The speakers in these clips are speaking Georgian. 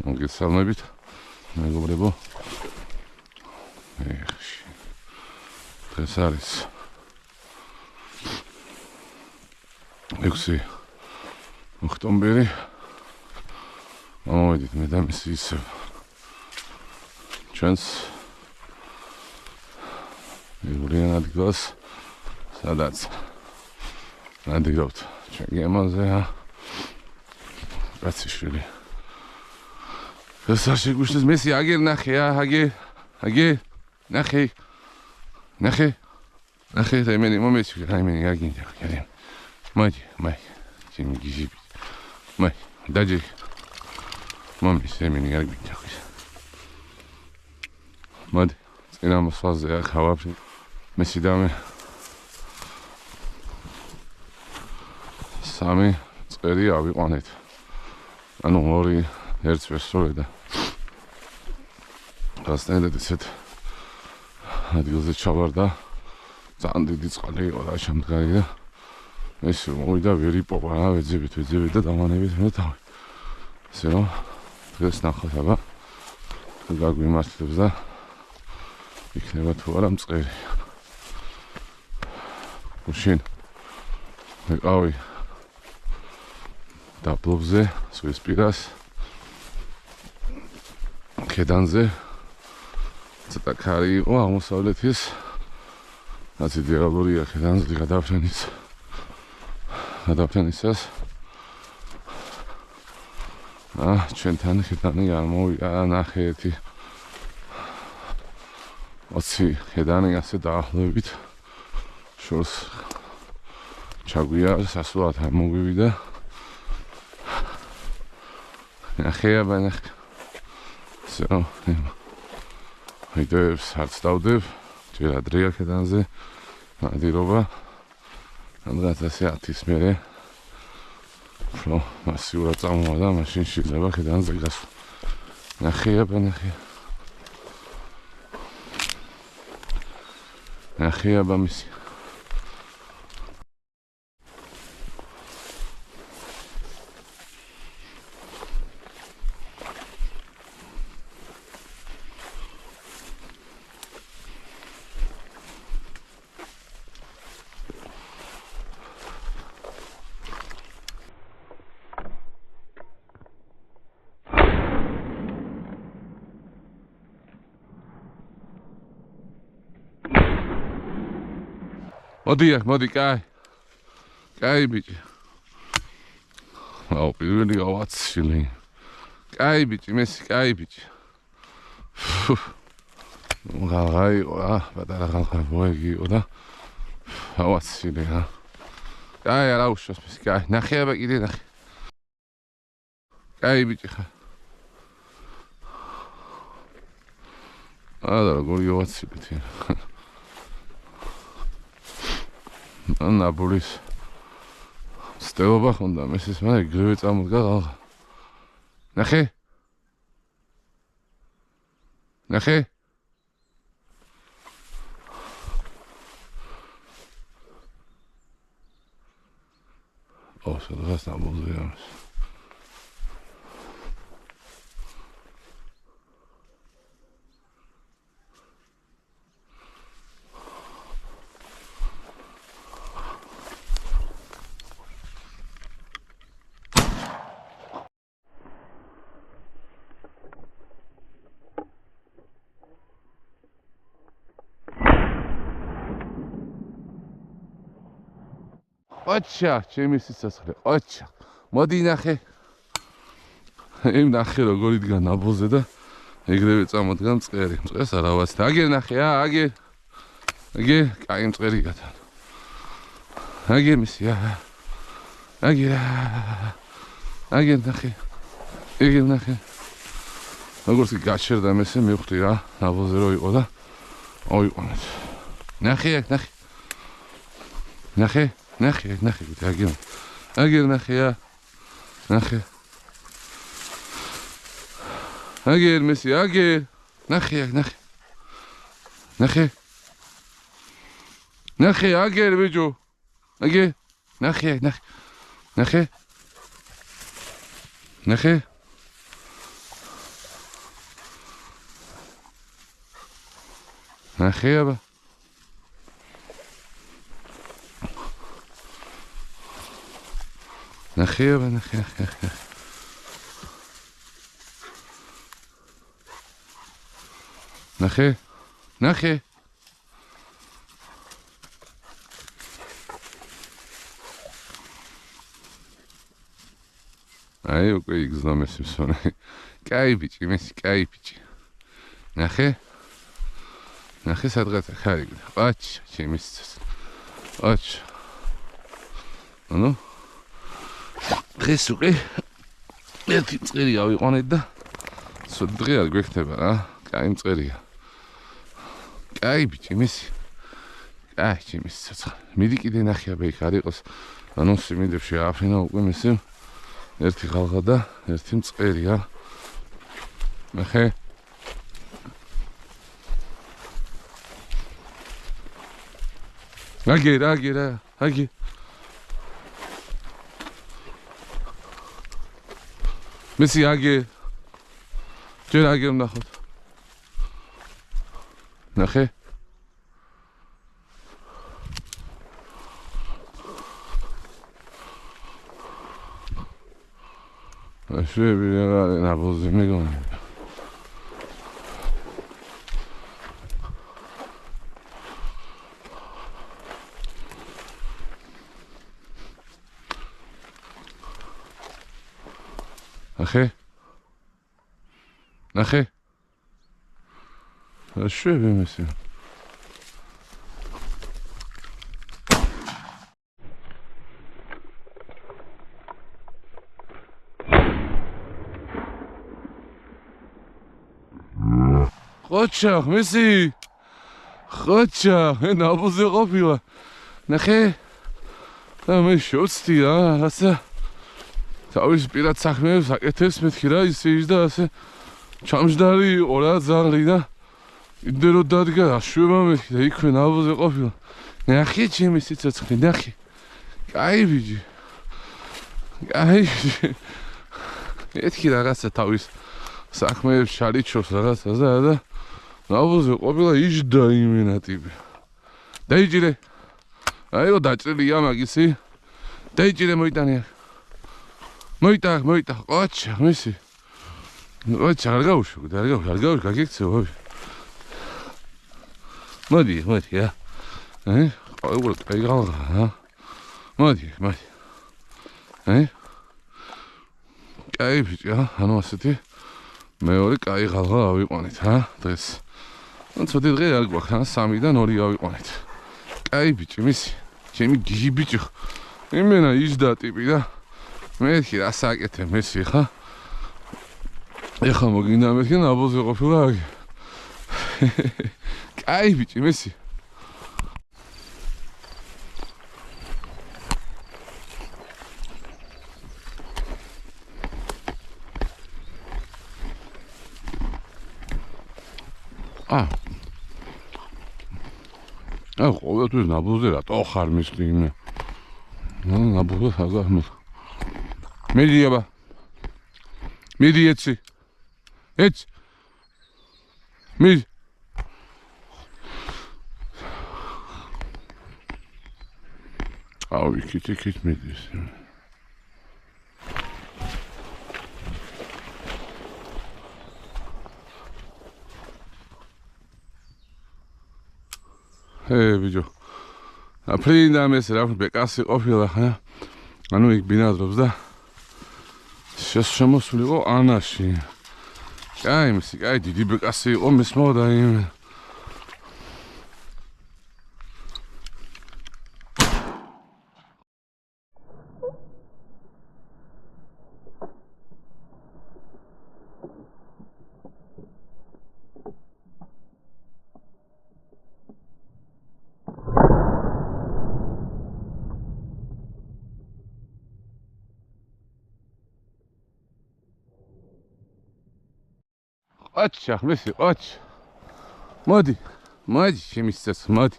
მოგესალმებით, მეგობრებო. დღეს არის 6 ოქტომბერი. მოვედით მე და მისი ისევ ჩვენს იღვრიან ადგილას, სადაც ნადირობთ ჩვენ გემაზე, კაციშვილი. ეს არ შეგვიშლის მესი აგერ ნახე, აგერ ნახე რაიმენი მომეცი, რაიმენი აგინდა, მაი ჩემი გიჟიბი, მაი დაჯი მომის რაიმენი აგინდა. მოდი წინა მოსვლაზე ახავებ მესი და მე 3 წერი ავიყვანეთ, ანუ 2 ერთს ვესწორე და გასტენდეთ ისეთ ადგილზე ჩავარ და ძალიან დიდი წყალი იყო და შემდგარი და ეს მოვიდა ვერ იპოვა რა, ვეძებით და დამანებით მე თავი. ესე რომ დღეს ნახოთ აბა გაგვიმართლებს და იქნება თუ არა მწყერი. უშინ ვიყავი დაბლობზე, ზღვისპირას ქედანზე, ცოტა ქარი იყო აღმოსავლეთის, რაც იდეალურია ქედანზე გადაფრენისას. ჩვენთან ქედანი არ მოვიდა, ნახე ერთი 20 ქედანი ასე დაახლოებით შორს ჩაგვია, სასულად არ მოგვივიდა. ნახე So, ვიდეოებს არც დავდებ, ჯერ ადრეა ქედანზე, ნადირობა, რადგან ასე 10-ის მერე უფრო მასიურად წამოვა და მაშინ შეიძლება ქედანზე გასვლა. ნახე მისი. მოდი, კაი ბიჭი. პირველი ავაცილი. კაი ბიჭი, მესი, კაი ბიჭი. გაიღო რა, პატარა ხალხი მოეგიო და ავაცილი რა. კაი არა უშოს მესი, კაი. ნახე აბა კიდე ნახე. კაი ბიჭი ხარ. და როგორი ავაცილი თი. ნაბულის სტელობა ხონდა მესის მე ეგრევე წამოდგა ხალხა. ნახე სადღაც ნაბულზე ამის ოჩა, ჩემი სიცოცხლე, ოჩა. მოდი ნახე. ნახე როგორ იდგა ნაბოლზე და ეგრევე წამოდგა მწყერი. მწყერს არავას. აგერ ნახე, აგერ. კაი მწყერი გათან. აგერ მისი, აგერ ნახე. როგორც კი გაჩერდა მესე მივხვდი რა, ნაბოლზე რო იყო და ავიყვანეთ. ნახე. აგერ ნახე. აგერ მესი, აგერ. ნახე. აგერ ბიჭო. აგერ. ნახე. ნახე აბა ნახე აი უკვე იგზნომეს მსვენე კაი ბიჭი მესი კაი ბიჭი ნახე სადღაც ხარიგდა აჩ ჩემისს აჩ ანუ დღეს უკვე ერთი წერი ავიყვანეთ და დღე არ გვექნება რა კაი მწერია კაი ბიჭი მესი კაი ჩემის ცოცხალი მიდი კიდე ნახე აბა იქ არ იყოს ანუ სიმინდებში ააფრინა უკვე მესი ერთი ხალხა და ერთი მწერია ნახე აგი მესი აგი ჯერ აგი ვნახოთ ნახე შვები რა ნაბოზე მეგონი ნახე შვები მესი ხოჩა მესი ხოჩა ნაბოზე ყოფილა ნახე და მე შოცდი რა ასე თავის პირად საქმეებს აკეთებს მეთქი რა ისეის და ასე ჩამჯდარი იყო რა ზაღლი და იმდენ რომ დადგა აშვება მეთქი და იქვე ნაბოზე ყოფილა ნახე ჩემი სიცოცხლე ნახე კაი ბიჭი კაი მეთქი რაღაცა თავის საქმეებს შარიჩობს რაღაცას და ნაბოზე ყოფილა იჯდა იმენა ტიპი დაიჭირე აიო დაჭრილია მაგისი დაიჭირე მოიტანე მოიტახ ყოჩა მესი ყოჩა არ გავუშვი გაგიქცეო მოდი რა ყოლა კაი გალღა მოდი კაი ბიჭი ანუ ასეთი მეორე კაი გალღა ავიყვანეთ დღეს ცოტა დღე არ გვაქვს 3-დან 2 ავიყვანეთ კაი ბიჭი მესი ჩემი გიჟი ბიჭი იმენა იჯდა ტიპი და მეთქი რა საკეთე მესი ხა ეხა მოგინდა მეთქი ნაბოზე ყოფილა კაი ბიჭი მესი ყოველთვის ნაბოზე რატო ხარ მისკი იმე ნაბოზე საგარ მის მიდი აბა მიდი ეცი მიდი აუ იქით მიდის ბიჭო აფრინდა მეს რა ბეკასი ყოფილა ხა ანუ იქ ბინადრობს და შემოსულიყო ანაში კაი მესი კაი დიდი ბეკასი იყო მის მოდა იმ Aç, mesi, aç. Hadi, şemistes, hadi.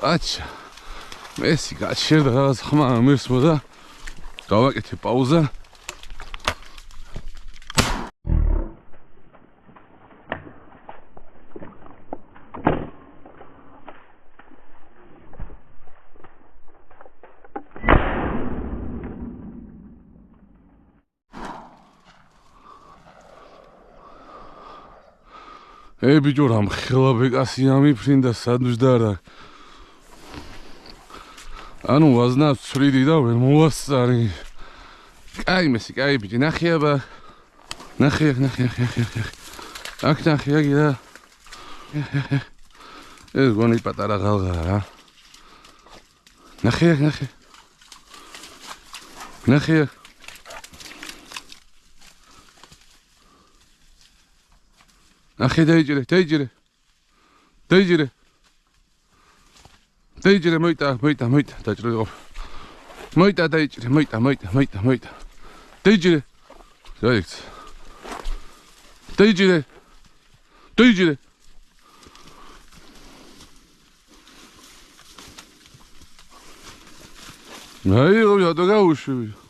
Aç. Mesi, kaçırdı az ama mis burada. Kavak eti pauza. ბიჭო რამ ხელა ბეკასია მიფრინდა სადუშდარა ანუ ვაზნავს ცვლიდი და ვერ მოვასწარი კაი მესი კაი ბიჭი ნახიაბა ნახია აქ ნახია გიდა ეს გონი პატარა ღალღაა რა ნახია ნახე დაიჯერე მოიტა დაჭრილი ყოფ მოიტა დაიჯერე მოიტა დაიჯერე დაიქც დაიჯერე აი რა დაგაუშვი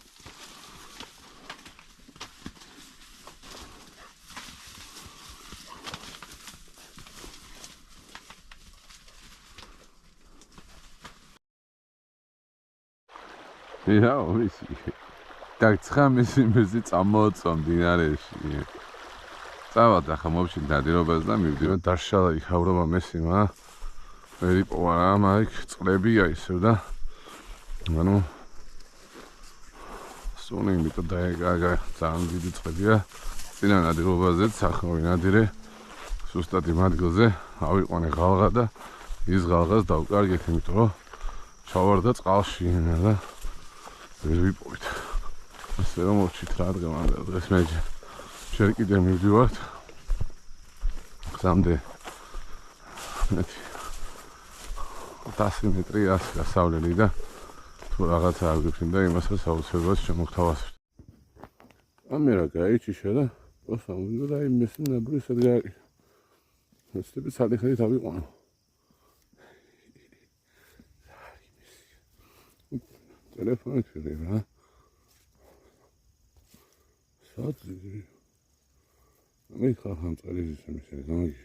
Ja, ვიცი. და 9 მეზი წამოწვა მდინარეში. წავალ ახლა მოვშინ დადირობას და მივდივარ დაშალა იქავრობა მესიმა. ვერ იპოვა რა, მაიქ წყლებია ისევ და ანუ სუნი მიტო დაეგაგა ძალიან დიდი წყებია. წინა ნადირობაზეც ახლა ვინადირე. სუსტად იმ ადგილზე ავიყვანე ღალღა და ის ღალღას დავკარგეთ, იმიტომ რომ ჩავარდა წყალში და ვერ ვიპოვით. ასე რომ მოჩით რა დღეს მე ჯერ კიდე მივდივართ. გზამდე 100 მეტრია გასავლელი და თუ რაღაცა არ გიფრინდა იმასაც აუცილებლად შემოგთავაზებთ. ამერა გაიჩიშა და მოსამუნდა და იმ მესინაბური სადგარი. ესეთი საერთოდ ავიყვანო. Telefon açıyor ha. Saat zili. Amerika hamçarı izlemiş zaman ki.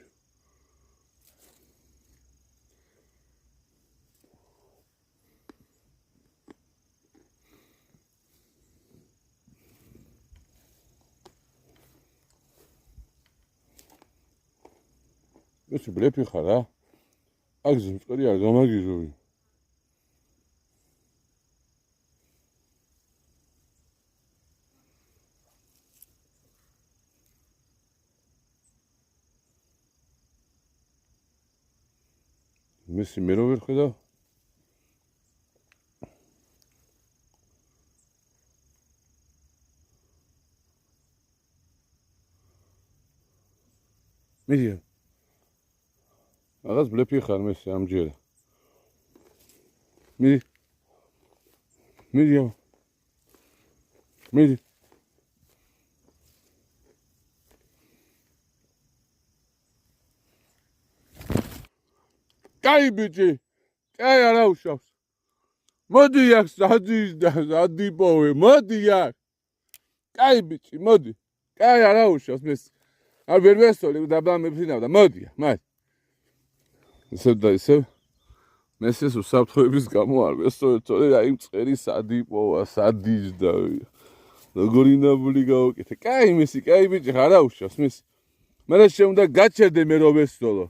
Nasıl bile pekar ha? Akzım çıkarıyor zaman ki. Messi მე რო ვერ ხედავ მიდია რაღაც ბლეფი ხარ მესი ამჯერა მიდი კაი ბიჭი, კაი არა უშავს. მოდი აქ სადიპოვე, მოდი აქ. კაი ბიჭი, მოდი. კაი არა უშავს მეს. არ ვერ ვესწოლი დაბა მეფრინავდა, მოდი, მაი. ისევ და ისევ. მეს ეს უსაფრთხოების გამო არ ვესწოლი, თორე აი მწყერი სადიპოვა, სადიჯდა. როგორი ნაბული გავაკეთე. კაი მესი, კაი ბიჭი, არა უშავს მეს. მერე შეუნდა გაჩერდე მე რო ვესწოლო.